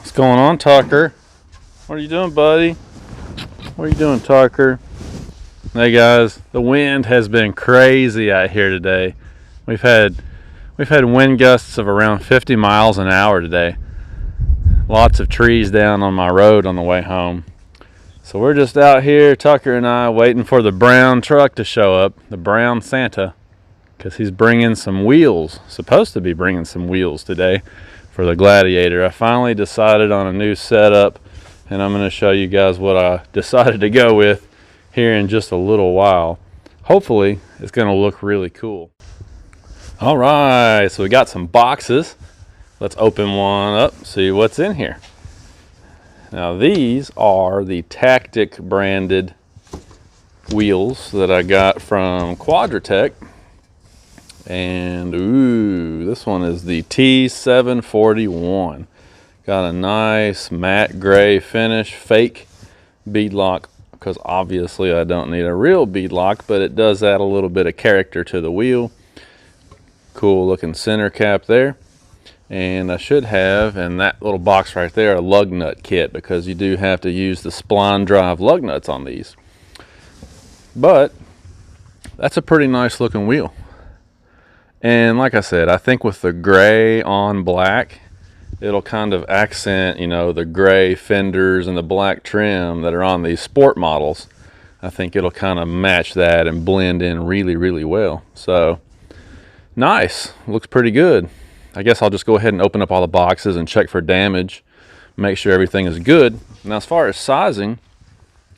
What's going on, Tucker? What are you doing, buddy? What are you doing, Tucker? Hey guys, the wind has been crazy out here today. We've had wind gusts of around 50 miles an hour today. Lots of trees down on my road on the way home. So we're just out here, Tucker and I, waiting for the brown truck to show up, the brown Santa, because he's bringing some wheels, supposed to be bringing some wheels today for the Gladiator. I finally decided on a new setup, and I'm going to show you guys what I decided to go with here in just a little while. Hopefully it's going to look really cool. All right, so we got some boxes. Let's open one up, see what's in here. Now these are the Tactik branded wheels that I got from Tactik. And ooh, this one is the T741. Got a nice matte gray finish, fake beadlock, because obviously I don't need a real beadlock, but it does add a little bit of character to the wheel. Cool looking center cap there. And I should have, in that little box right there, a lug nut kit, because you do have to use the spline drive lug nuts on these. But that's a pretty nice looking wheel. And like I said, I think with the gray on black, it'll kind of accent, you know, the gray fenders and the black trim that are on these sport models. I think it'll kind of match that and blend in really, really well. So, nice. Looks pretty good. I guess I'll just go ahead and open up all the boxes and check for damage, make sure everything is good. Now, as far as sizing,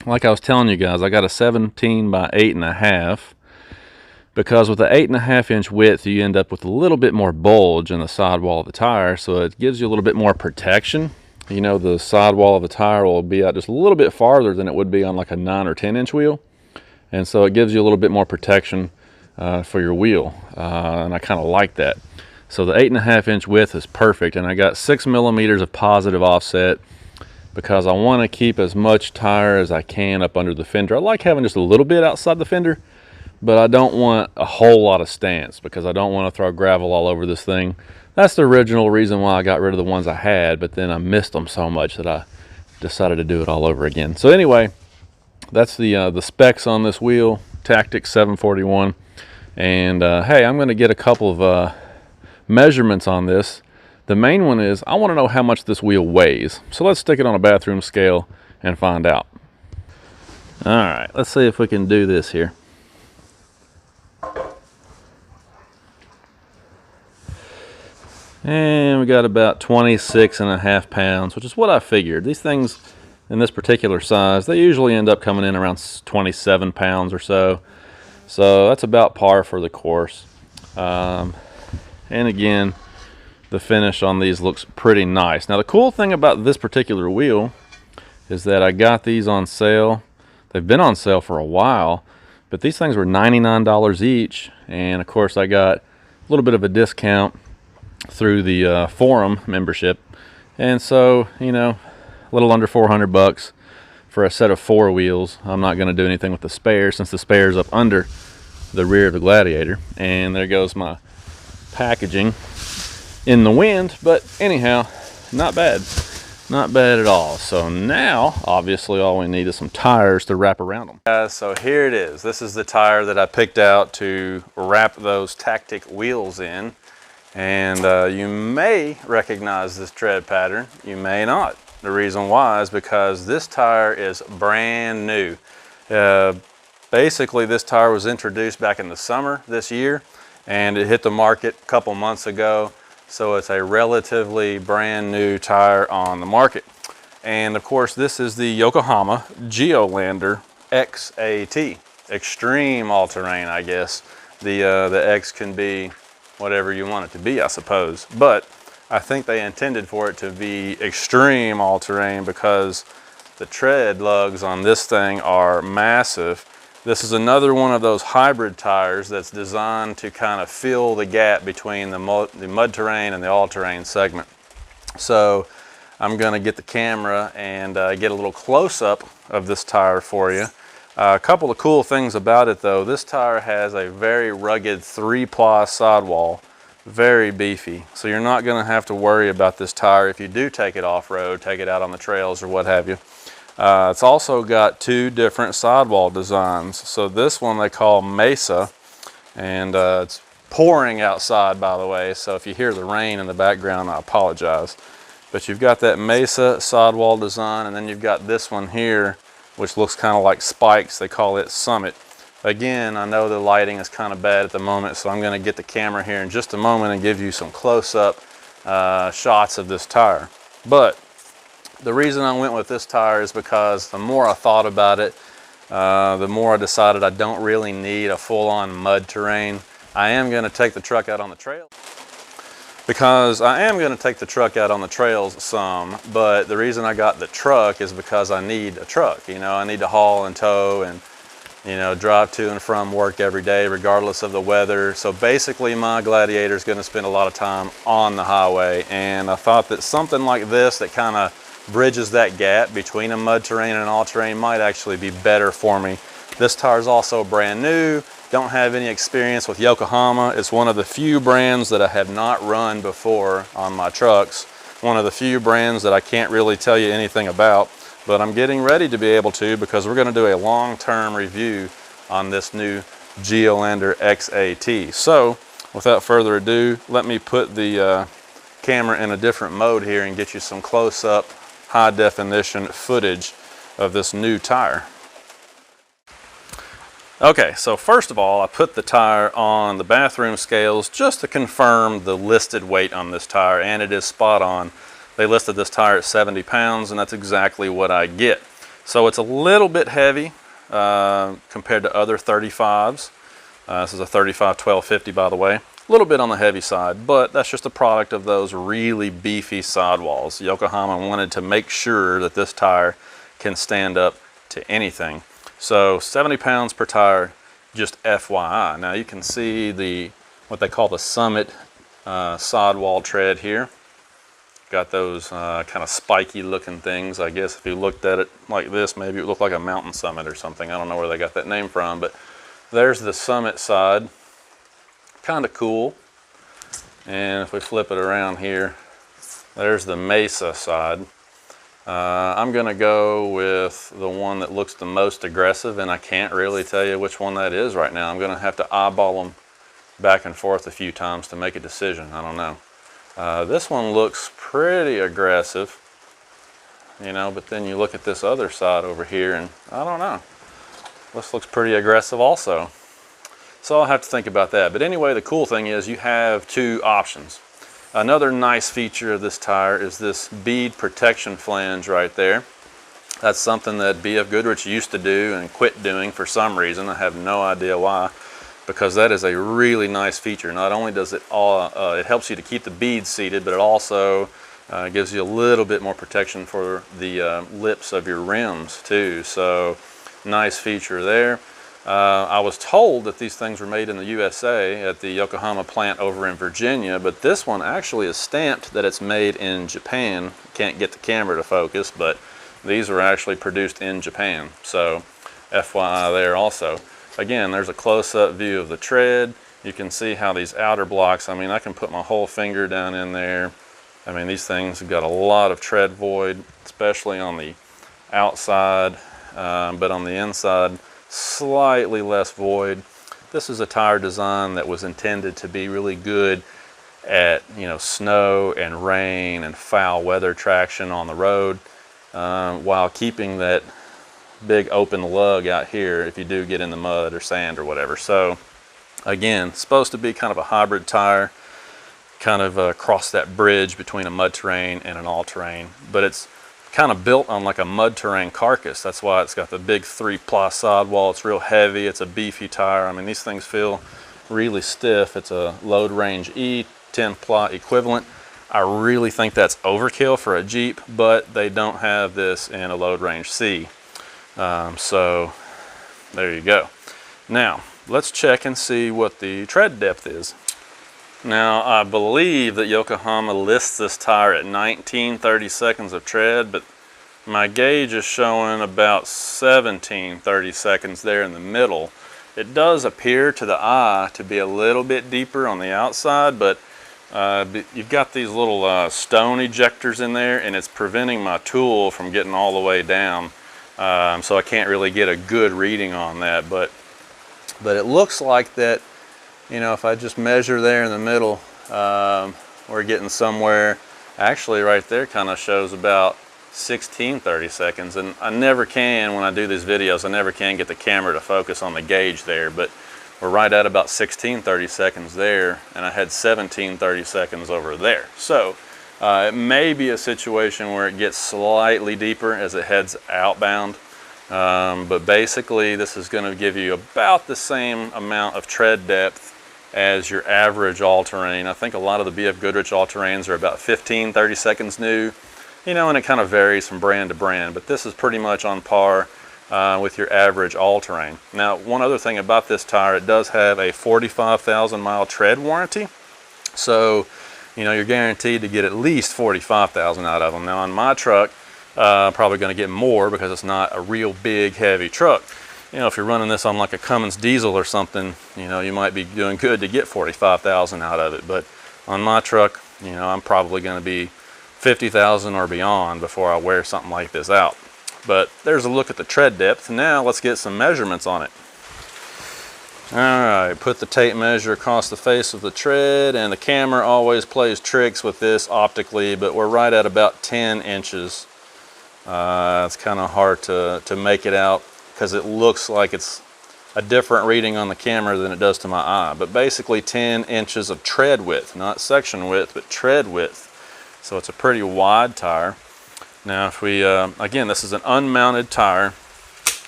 like I was telling you guys, I got a 17 by 8.5. Because with the 8.5 inch width, you end up with a little bit more bulge in the sidewall of the tire, so it gives you a little bit more protection. You know, the sidewall of the tire will be out just a little bit farther than it would be on like a 9 or 10 inch wheel, and so it gives you a little bit more protection for your wheel, and I kind of like that. So the 8.5 inch width is perfect, and I got 6 millimeters of positive offset because I want to keep as much tire as I can up under the fender. I like having just a little bit outside the fender, but I don't want a whole lot of stance because I don't want to throw gravel all over this thing. That's the original reason why I got rid of the ones I had, but then I missed them so much that I decided to do it all over again. So anyway, that's the specs on this wheel, Tactik 741. And hey, I'm going to get a couple of measurements on this. The main one is I want to know how much this wheel weighs. So let's stick it on a bathroom scale and find out. All right, let's see if we can do this here. And we got about 26.5 pounds, which is what I figured. These things in this particular size, they usually end up coming in around 27 pounds or so. So that's about par for the course. And again, the finish on these looks pretty nice. Now the cool thing about this particular wheel is that I got these on sale. They've been on sale for a while, but these things were $99 each. And of course I got a little bit of a discount through the forum membership, and so, you know, a little under 400 bucks for a set of 4 wheels. I'm not going to do anything with the spare since the spare's up under the rear of the Gladiator. And there goes my packaging in the wind, but anyhow, not bad at all. So now obviously all we need is some tires to wrap around them, guys. So here it is. This is the tire that I picked out to wrap those Tactik wheels in. And you may recognize this tread pattern, you may not. The reason why is because this tire is brand new. Basically this tire was introduced back in the summer this year, and it hit the market a couple months ago. So it's a relatively brand new tire on the market. And of course this is the Yokohama Geolandar XAT, extreme all-terrain, I guess. The X can be whatever you want it to be, I suppose. But I think they intended for it to be extreme all-terrain because the tread lugs on this thing are massive. This is another one of those hybrid tires that's designed to kind of fill the gap between the mud terrain and the all-terrain segment. So I'm going to get the camera and get a little close-up of this tire for you. A couple of cool things about it though, this tire has a very rugged 3-ply sidewall Very beefy. So you're not going to have to worry about this tire if you do take it off-road, take it out on the trails or what have you. It's also got two different sidewall designs. So this one they call Mesa, and it's pouring outside, by the way, so if you hear the rain in the background, I apologize. But you've got that Mesa sidewall design, and then you've got this one here, which looks kind of like spikes. They call it Summit. Again, I know the lighting is kind of bad at the moment, so I'm going to get the camera here in just a moment and give you some close-up shots of this tire. But the reason I went with this tire is because the more I thought about it, the more I decided I don't really need a full-on mud terrain. I am going to take the truck out on the trail, because I am going to take the truck out on the trails some, but the reason I got the truck is because I need a truck. You know, I need to haul and tow and, you know, drive to and from work every day regardless of the weather. So basically my Gladiator is going to spend a lot of time on the highway, and I thought that something like this that kind of bridges that gap between a mud terrain and an all-terrain might actually be better for me. This tire is also brand new. Don't have any experience with Yokohama. It's one of the few brands that I have not run before on my trucks. One of the few brands that I can't really tell you anything about, but I'm getting ready to be able to, because we're going to do a long-term review on this new Geolandar XAT. So without further ado, let me put the camera in a different mode here and get you some close-up, high-definition footage of this new tire. Okay, so first of all, I put the tire on the bathroom scales just to confirm the listed weight on this tire, and it is spot on. They listed this tire at 70 pounds, and that's exactly what I get. So it's a little bit heavy compared to other 35s. This is a 35 1250, by the way. A little bit on the heavy side, but that's just a product of those really beefy sidewalls. Yokohama wanted to make sure that this tire can stand up to anything. So 70 pounds per tire, just FYI. Now you can see what they call the Summit sidewall tread here. Got those kind of spiky looking things. I guess if you looked at it like this, maybe it would look like a mountain summit or something. I don't know where they got that name from, but there's the Summit side. Kind of cool. And if we flip it around here, there's the Mesa side. I'm going to go with the one that looks the most aggressive, and I can't really tell you which one that is right now. I'm going to have to eyeball them back and forth a few times to make a decision. I don't know. This one looks pretty aggressive, you know, but then you look at this other side over here and I don't know. This looks pretty aggressive also. So I'll have to think about that. But anyway, the cool thing is you have two options. Another nice feature of this tire is this bead protection flange right there. That's something that BF Goodrich used to do and quit doing for some reason. I have no idea why, because that is a really nice feature. Not only does it it helps you to keep the beads seated, but it also gives you a little bit more protection for the lips of your rims too. So nice feature there. I was told that these things were made in the USA at the Yokohama plant over in Virginia, but this one actually is stamped that it's made in Japan. Can't get the camera to focus, but these were actually produced in Japan. So FYI there also. Again, there's a close-up view of the tread. You can see how these outer blocks, I mean, I can put my whole finger down in there. I mean, these things have got a lot of tread void, especially on the outside, but on the inside, slightly less void. This is a tire design that was intended to be really good at, you know, snow and rain and foul weather traction on the road, while keeping that big open lug out here if you do get in the mud or sand or whatever. So again, supposed to be kind of a hybrid tire, kind of cross that bridge between a mud terrain and an all-terrain, but it's kind of built on like a mud terrain carcass. That's why it's got the big 3-ply sidewall. It's real heavy. It's a beefy tire. I mean, these things feel really stiff. It's a load range E 10-ply equivalent. I really think that's overkill for a Jeep, but they don't have this in a load range C. So there you go. Now let's check and see what the tread depth is. Now, I believe that Yokohama lists this tire at 19 seconds of tread, but my gauge is showing about 17 seconds there in the middle. It does appear to the eye to be a little bit deeper on the outside, but You've got these little stone ejectors in there, and it's preventing my tool from getting all the way down. So I can't really get a good reading on that, but it looks like that, you know, if I just measure there in the middle, we're getting somewhere. Actually right there kind of shows about 16-30 seconds, and I never can, when I do these videos, I never can get the camera to focus on the gauge there, but we're right at about 16-30 seconds there, and I had 17-30 seconds over there. So it may be a situation where it gets slightly deeper as it heads outbound, but basically this is going to give you about the same amount of tread depth as your average all-terrain. I think a lot of the BF Goodrich all-terrains are about 15-30 seconds new, you know, and it kind of varies from brand to brand, but this is pretty much on par with your average all-terrain. Now, one other thing about this tire, it does have a 45,000 mile tread warranty. So, you know, you're guaranteed to get at least 45,000 out of them. Now, on my truck, probably going to get more because it's not a real big, heavy truck. You know, if you're running this on like a Cummins diesel or something, you know, you might be doing good to get 45,000 out of it. But on my truck, you know, I'm probably going to be 50,000 or beyond before I wear something like this out. But there's a look at the tread depth. Now let's get some measurements on it. All right, put the tape measure across the face of the tread, and the camera always plays tricks with this optically, but we're right at about 10 inches. It's kind of hard to make it out because it looks like it's a different reading on the camera than it does to my eye. But basically 10 inches of tread width, not section width, but tread width. So it's a pretty wide tire. Now if we, again, this is an unmounted tire,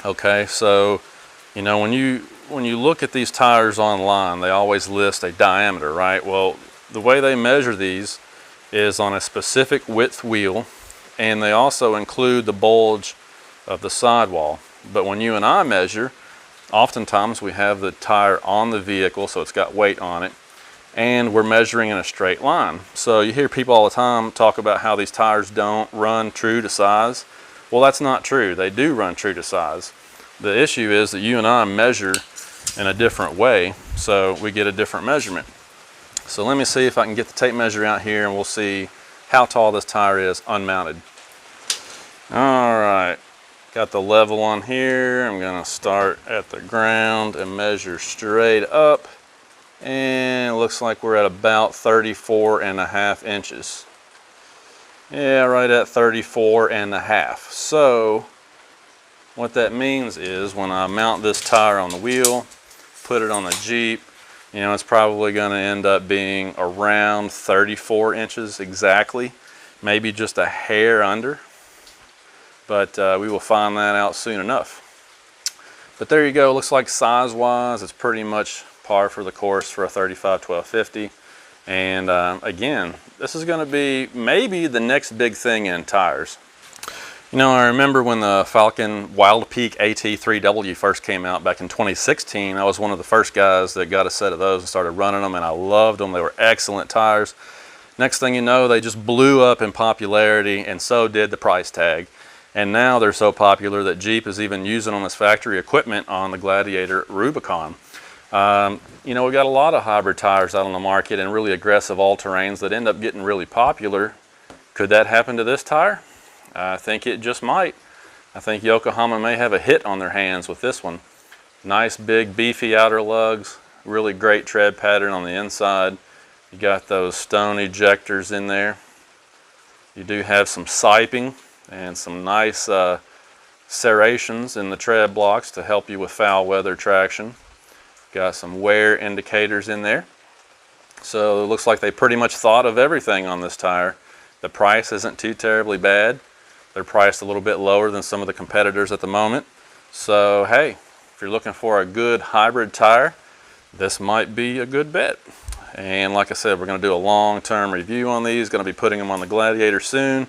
okay? So, you know, when you look at these tires online, they always list a diameter, right? Well, the way they measure these is on a specific width wheel, and they also include the bulge of the sidewall. But when you and I measure, oftentimes we have the tire on the vehicle, so it's got weight on it, and we're measuring in a straight line. So you hear people all the time talk about how these tires don't run true to size. Well, that's not true. They do run true to size. The issue is that you and I measure in a different way, so we get a different measurement. So let me see if I can get the tape measure out here, and we'll see how tall this tire is unmounted. All right, got the level on here. I'm gonna start at the ground and measure straight up. And it looks like we're at about 34.5 inches. Yeah, right at 34.5. So what that means is when I mount this tire on the wheel, put it on the Jeep, you know, it's probably going to end up being around 34 inches exactly, maybe just a hair under, but we will find that out soon enough. But there you go. Looks like size-wise, it's pretty much par for the course for a 35-1250. And again, this is going to be maybe the next big thing in tires. You know, I remember when the Falcon Wild Peak AT3W first came out back in 2016. I was one of the first guys that got a set of those and started running them, and I loved them. They were excellent tires. Next thing you know, they just blew up in popularity, and so did the price tag. And now they're so popular that Jeep is even using them as factory equipment on the Gladiator Rubicon. You know, we got a lot of hybrid tires out on the market and really aggressive all-terrains that end up getting really popular. Could that happen to this tire? I think it just might. I think Yokohama may have a hit on their hands with this one. Nice big beefy outer lugs, really great tread pattern on the inside. You got those stone ejectors in there. You do have some siping and some nice serrations in the tread blocks to help you with foul weather traction. Got some wear indicators in there. So it looks like they pretty much thought of everything on this tire. The price isn't too terribly bad. They're priced a little bit lower than some of the competitors at the moment. So hey, if you're looking for a good hybrid tire, this might be a good bet. And like I said, we're going to do a long-term review on these. Going to be putting them on the Gladiator soon.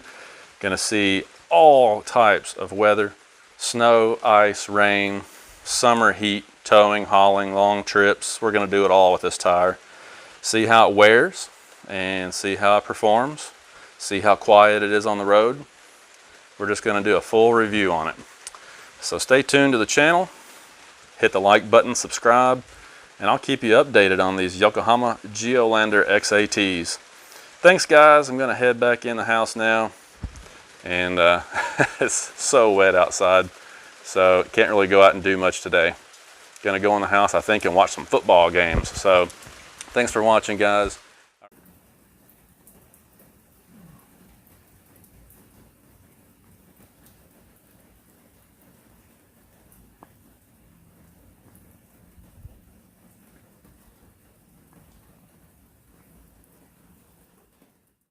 Going to see all types of weather: snow, ice, rain, summer heat, towing, hauling, long trips. We're going to do it all with this tire. See how it wears and see how it performs. See how quiet it is on the road. We're just going to do a full review on it. So stay tuned to the channel. Hit the like button, subscribe, and I'll keep you updated on these Yokohama Geolandar XATs. thanks guys. I'm gonna head back in the house now, and it's so wet outside, so can't really go out and do much today. Gonna go in the house, I think, and watch some football games. So thanks for watching, guys.